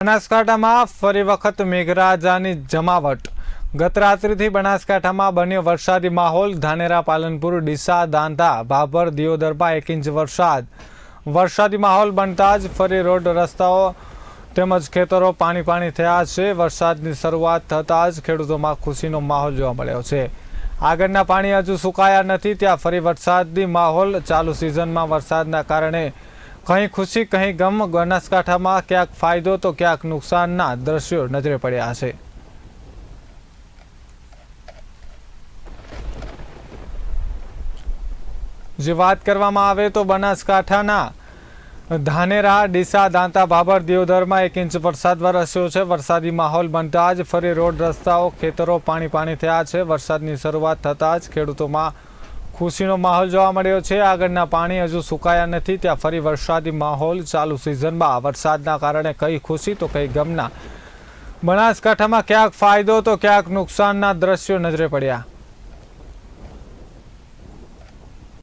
બનાસકાંઠામાં ફરી વખત મેઘરાજાની જમાવટ। ગત રાત્રિથી બનાસકાંઠામાં બન્યો વરસાદી માહોલ। ધાનેરા, પાલનપુર, ડીસા, દાંતા, ભાભર, દિયોદરમાં 1 ઇંચ વરસાદી માહોલ બનતા જ ફરી રોડ રસ્તાઓ તેમજ ખેતરો પાણી થયા છે। વરસાદની શરૂઆત થતાં જ ખેડૂતોમાં ખુશીનો માહોલ જોવા મળ્યો છે। આગળના પાણી હજુ સુકાયા નથી ત્યાં ફરી વરસાદી માહોલ। ચાલુ સિઝનમાં વરસાદના કારણે कहीं खुशी कहीं गम। बनासकांठामां क्यांक फायदो तो क्यांक नुकसानना दृश्यो नजरे पड्या छे। जे वात करवामां आवे तो बनासकांठाना धानेरा, डीसा, दांता, भाभर, दियोदરમાં 1 ઇંચ વરસાદ વરસ્યો છે। વરસાદી માહોલ બનતા જ ફરી રોડ રસ્તાઓ ખેતરો પાણી થયા છે। વરસાદની શરૂઆત થતાં જ ખેડૂતોમાં ખુશીનો માહોલ જોવા મળ્યો છે। આગળના પાણી હજુ સુકાયા નથી ત્યાં ફરી વરસાદી માહોલ। ચાલુ સિઝનમાં વરસાદના કારણે કઈ ખુશી તો કઈ ગમના। બનાસકાંઠામાં ક્યાંક ફાયદો તો ક્યાંક નુકસાનના દ્રશ્યો નજરે પડ્યા।